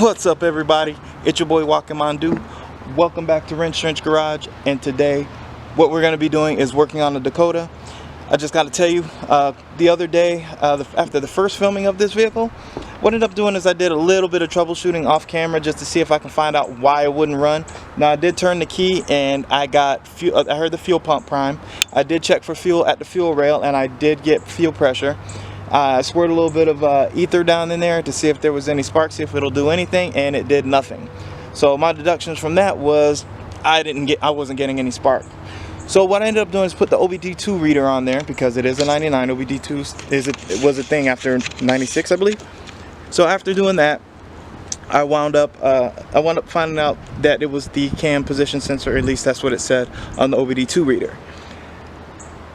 What's up, everybody? It's your boy Walking Mandu. Welcome back to Wrenchtrenchers Garage, and today what we're going to be doing is working on the Dakota. I just got to tell you, the other day after the first filming of this vehicle, what I ended up doing is I did a little bit of troubleshooting off camera just to see if I can find out why it wouldn't run. Now, I did turn the key and I got fuel. I heard the fuel pump prime. I did check for fuel at the fuel rail and I did get fuel pressure. I squirted a little bit of ether down in there to see if there was any sparks, see if it'll do anything, and it did nothing. So my deductions from that was I wasn't getting any spark. So what I ended up doing is put the OBD2 reader on there because it is a 99. OBD2 was a thing after 96, I believe. So after doing that, I wound up finding out that it was the cam position sensor. At least that's what it said on the OBD2 reader.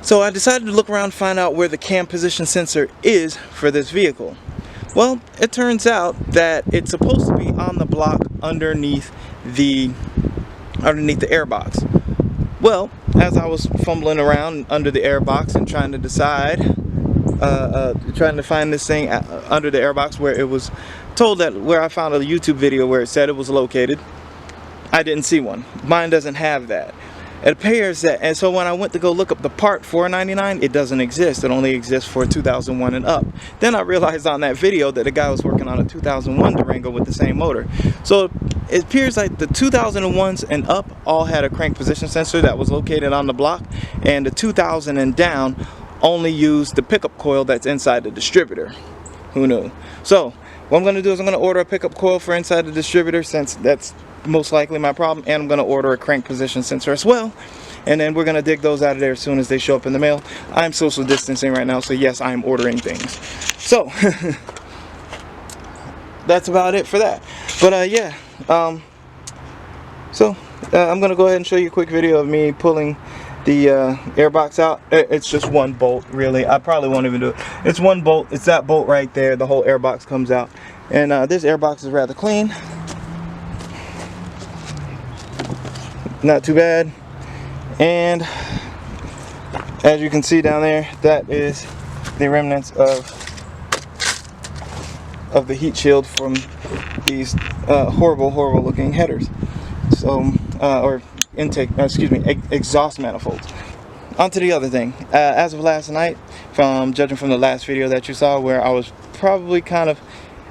So I decided to look around and find out where the cam position sensor is for this vehicle. Well, it turns out that it's supposed to be on the block underneath the airbox. Well, as I was fumbling around under the airbox and trying to decide, trying to find this thing under the airbox where it was told that, where I found a YouTube video where it said it was located, I didn't see one. Mine doesn't have that. It appears that, and so when I went to go look up the part for a 99, it doesn't exist. It only exists for 2001 and up. Then I realized on that video that the guy was working on a 2001 Durango with the same motor. So it appears like the 2001s and up all had a crank position sensor that was located on the block, and the 2000 and down only used the pickup coil that's inside the distributor. Who knew? So what I'm going to do is I'm going to order a pickup coil for inside the distributor, since that's most likely my problem, and I'm going to order a crank position sensor as well, and then we're going to dig those out of there as soon as they show up in the mail. I'm social distancing right now, so yes, I'm ordering things. So that's about it for that. But yeah, so I'm going to go ahead and show you a quick video of me pulling the airbox out. It's just one bolt, really. I probably won't even do it. It's one bolt. It's that bolt right there. The whole airbox comes out, and this airbox is rather clean. Not too bad. And as you can see down there, that is the remnants of the heat shield from these horrible looking headers. So or intake, exhaust manifolds. On to the other thing. As of last night, judging from the last video that you saw, where I was probably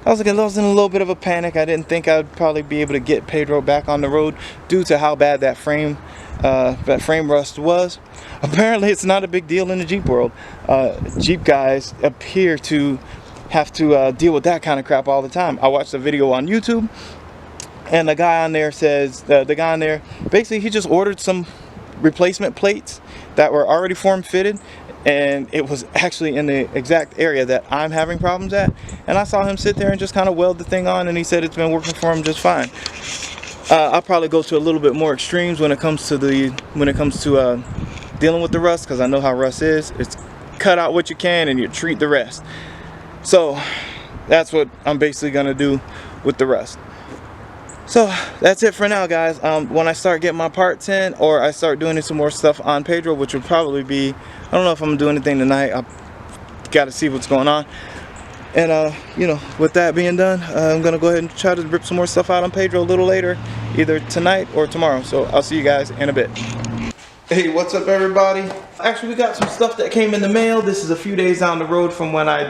I was in a little bit of a panic. I didn't think I'd probably be able to get Pedro back on the road due to how bad that frame rust was. Apparently it's not a big deal in the Jeep world. Jeep guys appear to have to deal with that kind of crap all the time. I watched a video on YouTube, and the guy on there says, basically he just ordered some replacement plates that were already form fitted, and it was actually in the exact area that I'm having problems at. And I saw him sit there and just kind of weld the thing on, and he said it's been working for him just fine. I'll probably go to a little bit more extremes when it comes to dealing with the rust, because I know how rust is. It's cut out what you can and you treat the rest. So that's what I'm basically gonna do with the rust. So that's it for now, guys. When I start getting my parts in, or I start doing some more stuff on Pedro, which would probably be, I don't know if I'm gonna do anything tonight. I've got to see what's going on. And you know, with that being done, I'm gonna go ahead and try to rip some more stuff out on Pedro a little later, either tonight or tomorrow. So I'll see you guys in a bit. Hey, what's up, everybody? Actually, we got some stuff that came in the mail. This is a few days down the road from when I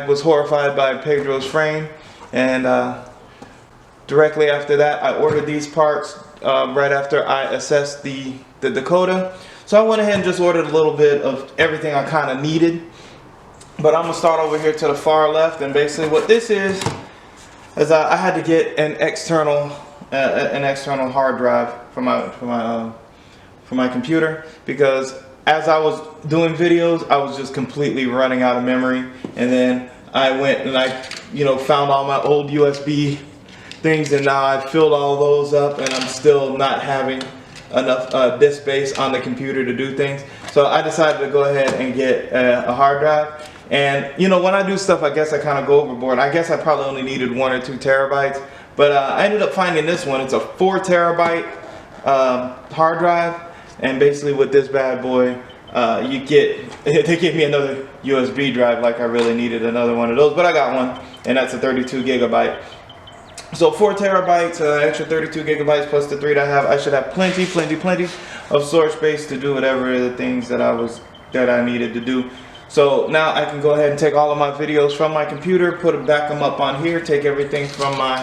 was horrified by Pedro's frame, and directly after that, I ordered these parts right after I assessed the Dakota. So I went ahead and just ordered a little bit of everything I kind of needed. But I'm gonna start over here to the far left, and basically what this is I had to get an external hard drive for my computer, because as I was doing videos, I was just completely running out of memory. And then I went and I found all my old USB things, and now I've filled all those up, and I'm still not having enough disk space on the computer to do things. So I decided to go ahead and get a hard drive. And when I do stuff, I guess I kind of go overboard. I guess I probably only needed 1 or 2 terabytes, but I ended up finding this one. It's a 4 terabyte hard drive, and basically with this bad boy, they gave me another USB drive, like I really needed another one of those, but I got one, and that's a 32 gigabyte. So 4 terabytes, extra 32 gigabytes plus the 3 that I have. I should have plenty of storage space to do whatever the things that I needed to do. So now I can go ahead and take all of my videos from my computer, back them up on here, take everything from my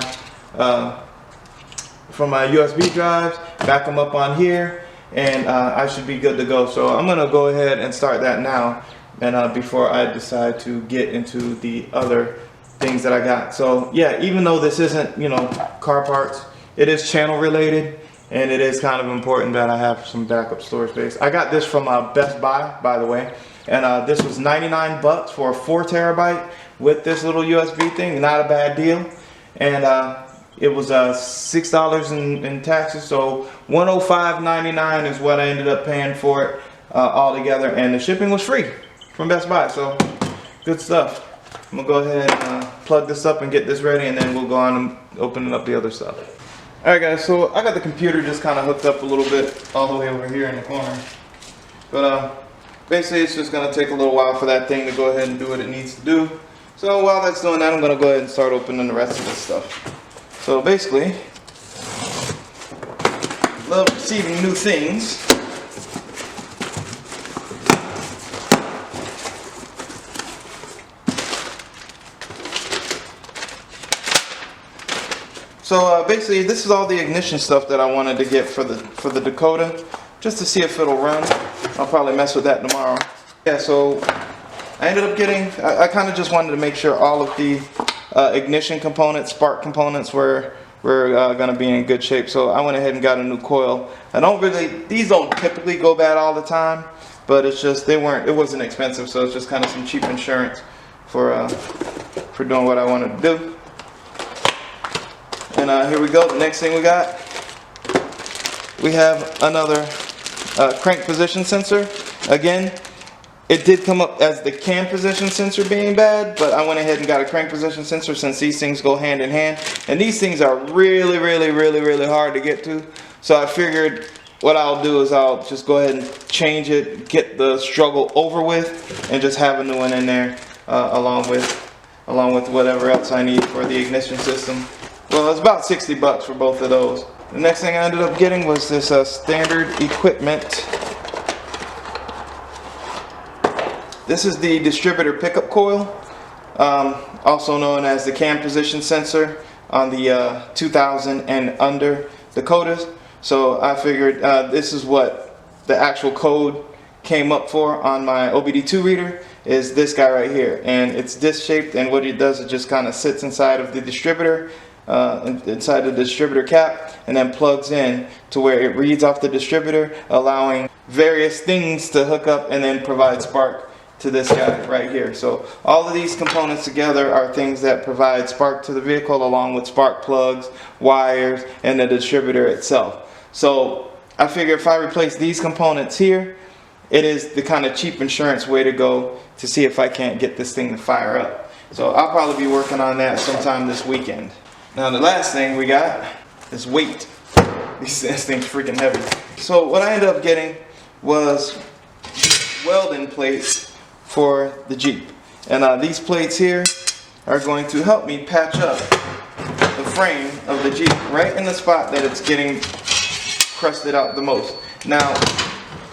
USB drives, back them up on here, and I should be good to go. So I'm gonna go ahead and start that now, and before I decide to get into the other things that I got. So yeah, even though this isn't, you know, car parts, it is channel related, and it is kind of important that I have some backup storage space. I got this from Best Buy, by the way, and this was 99 bucks for a 4 terabyte with this little USB thing. Not a bad deal. And it was $6 in taxes, so $105.99 is what I ended up paying for it all together, and the shipping was free from Best Buy. So good stuff. I'm gonna go ahead and plug this up and get this ready, and then we'll go on and open up the other stuff. Alright guys, so I got the computer just kind of hooked up a little bit all the way over here in the corner. But basically it's just going to take a little while for that thing to go ahead and do what it needs to do. So while that's doing that, I'm going to go ahead and start opening the rest of this stuff. So basically, love receiving new things. So basically, this is all the ignition stuff that I wanted to get for the Dakota, just to see if it'll run. I'll probably mess with that tomorrow. Yeah, so I ended up getting, I kind of just wanted to make sure all of the ignition components, spark components were going to be in good shape. So I went ahead and got a new coil. These don't typically go bad all the time, but it's just, it wasn't expensive, so it's just kind of some cheap insurance for doing what I wanted to do. And here we go, the next thing we got. We have another crank position sensor. Again, it did come up as the cam position sensor being bad, but I went ahead and got a crank position sensor since these things go hand in hand. And these things are really hard to get to. So I figured what I'll do is I'll just go ahead and change it, get the struggle over with, and just have a new one in there along with whatever else I need for the ignition system. Well, it's about 60 bucks for both of those. The next thing I ended up getting was this standard equipment. This is the distributor pickup coil, also known as the cam position sensor on the 2000 and under Dakotas. So I figured this is what the actual code came up for on my OBD2 reader, is this guy right here. And it's disc shaped, and what it does, it just kind of sits inside of the distributor, inside the distributor cap, and then plugs in to where it reads off the distributor, allowing various things to hook up and then provide spark to this guy right here. So all of these components together are things that provide spark to the vehicle, along with spark plugs, wires, and the distributor itself. So I figure if I replace these components here, it is the kind of cheap insurance way to go to see if I can't get this thing to fire up. So I'll probably be working on that sometime this weekend. Now the last thing we got is weight. This thing's freaking heavy. So what I ended up getting was welding plates for the Jeep. And these plates here are going to help me patch up the frame of the Jeep right in the spot that it's getting crusted out the most. Now,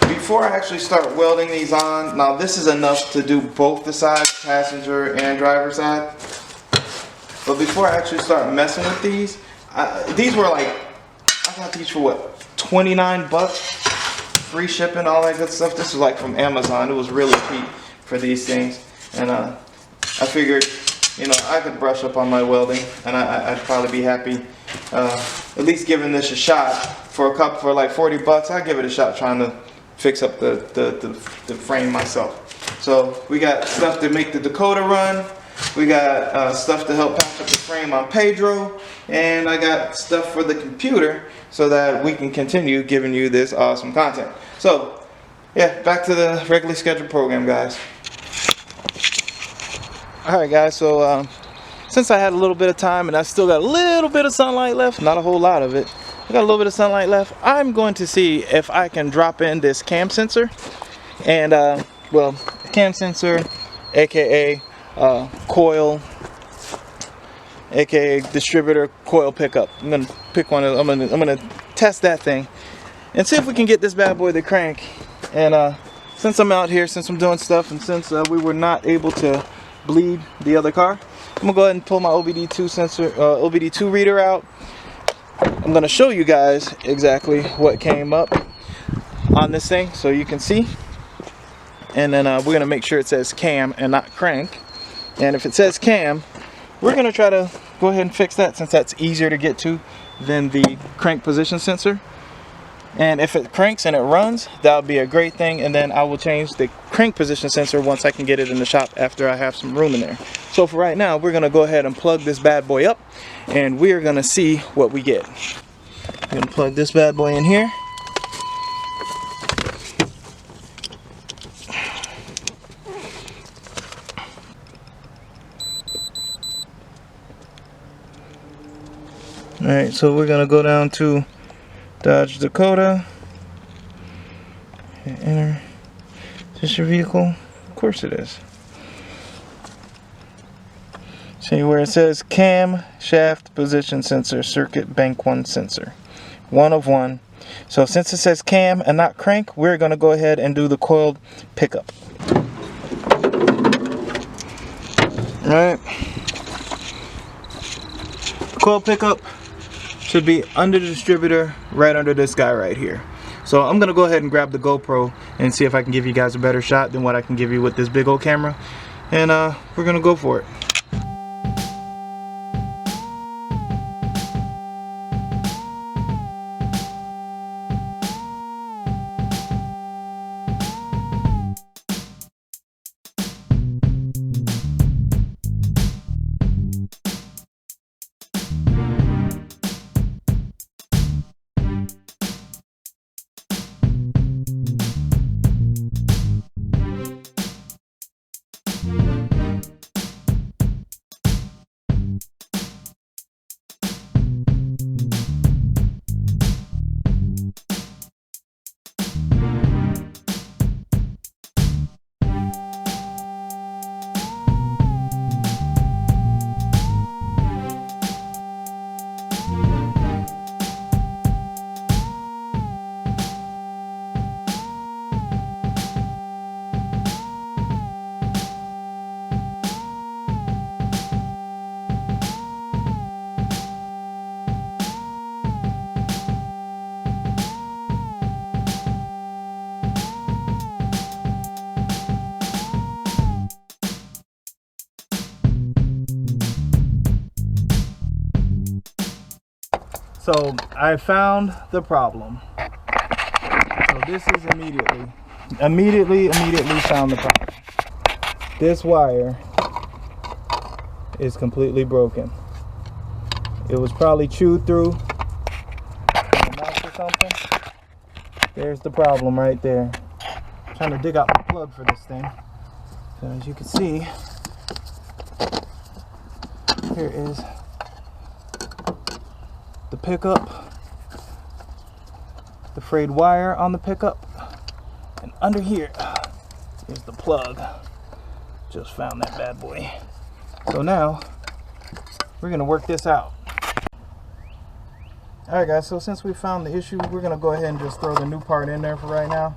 before I actually start welding these on, now this is enough to do both the sides, passenger and driver side. But before I actually start messing with these were like, I got these for what, 29 bucks? Free shipping, all that good stuff. This was like from Amazon. It was really cheap for these things. And I figured, you know, I could brush up on my welding, and I'd probably be happy at least giving this a shot. For like 40 bucks, I'd give it a shot trying to fix up the frame myself. So we got stuff to make the Dakota run. We got stuff to help patch up the frame on Pedro, and I got stuff for the computer so that we can continue giving you this awesome content. So yeah, back to the regularly scheduled program, guys. Alright guys, so since I had a little bit of time and I still got a little bit of sunlight left, not a whole lot of it, I got a little bit of sunlight left, I'm going to see if I can drop in this cam sensor. And well, cam sensor, aka coil aka distributor coil pickup. I'm gonna pick one. I'm gonna test that thing and see if we can get this bad boy to crank. And since I'm out here, since I'm doing stuff, and since we were not able to bleed the other car, I'm gonna go ahead and pull my OBD2 sensor, OBD2 reader out. I'm gonna show you guys exactly what came up on this thing so you can see. And then we're gonna make sure it says cam and not crank. And if it says cam, we're gonna try to go ahead and fix that, since that's easier to get to than the crank position sensor. And if it cranks and it runs, that would be a great thing. And then I will change the crank position sensor once I can get it in the shop after I have some room in there. So for right now, we're gonna go ahead and plug this bad boy up, and we're gonna see what we get. I'm gonna plug this bad boy in here. Alright, so we're gonna go down to Dodge Dakota. Enter. Is this your vehicle? Of course it is. See where it says cam shaft position sensor circuit bank 1 sensor. 1 of 1. So since it says cam and not crank, we're gonna go ahead and do the coiled pickup. Alright. Coil pickup should be under the distributor, right under this guy right here. So I'm gonna go ahead and grab the GoPro and see if I can give you guys a better shot than what I can give you with this big old camera. And we're gonna go for it. So I found the problem. So this is immediately found the problem. This wire is completely broken. It was probably chewed through in the mouth or something. There's the problem right there. I'm trying to dig out the plug for this thing. So as you can see, here is the pickup, the frayed wire on the pickup, and under here is the plug. Just found that bad boy. So now we're gonna work this out. Alright guys, so since we found the issue, we're gonna go ahead and just throw the new part in there for right now.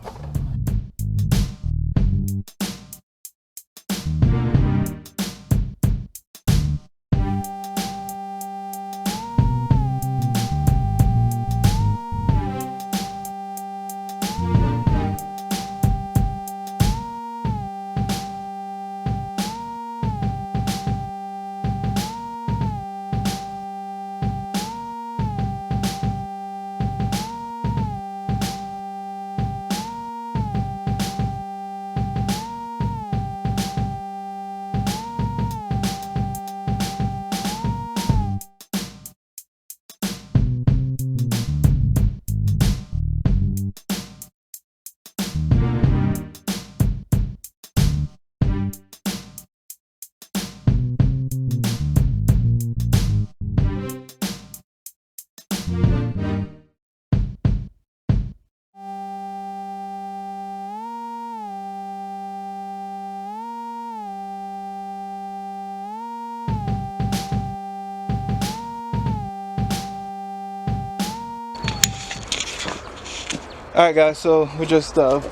Alright guys, so we just I'm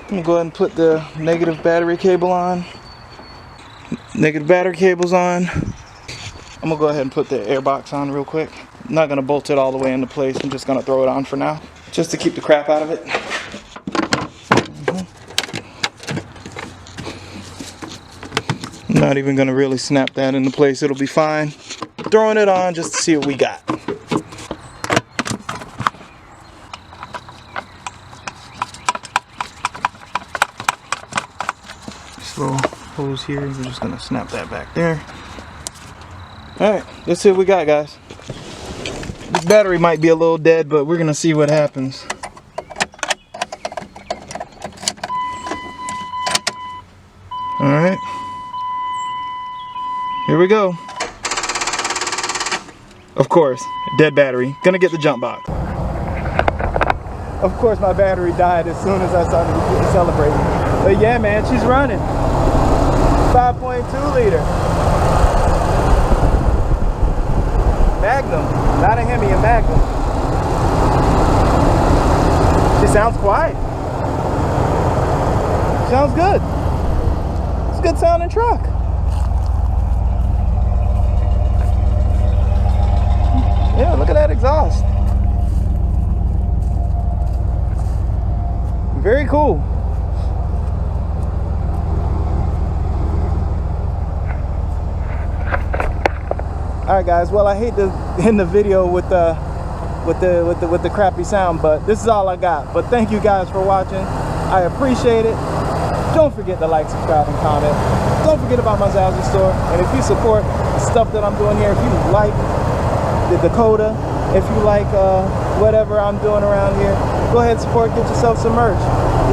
gonna go ahead and put the negative battery cable on. Negative battery cable's on. I'm gonna go ahead and put the air box on real quick. I'm not gonna bolt it all the way into place. I'm just gonna throw it on for now, just to keep the crap out of it. I'm not even gonna really snap that into place. It'll be fine. Throwing it on just to see what we got. This little hose here, we're just gonna snap that back there. Alright, let's see what we got, guys. This battery might be a little dead, but we're gonna see what happens. Alright. Here we go. Of course, dead battery. Gonna get the jump box. Of course my battery died as soon as I started celebrating. But yeah, man, she's running. 5.2 liter. Magnum, not a Hemi, a Magnum. She sounds quiet. Sounds good. It's a good sounding truck. Yeah, look at that exhaust. Very cool. Alright guys, well I hate to end the video with the crappy sound, but this is all I got. But thank you guys for watching. I appreciate it. Don't forget to like, subscribe, and comment. Don't forget about my Zazzy store. And if you support the stuff that I'm doing here, if you like the Dakota, if you like whatever I'm doing around here, go ahead and support, get yourself some merch.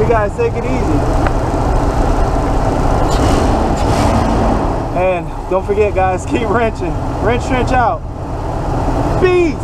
You guys take it easy. And don't forget guys, keep wrenching. Wrench Trench out. Peace!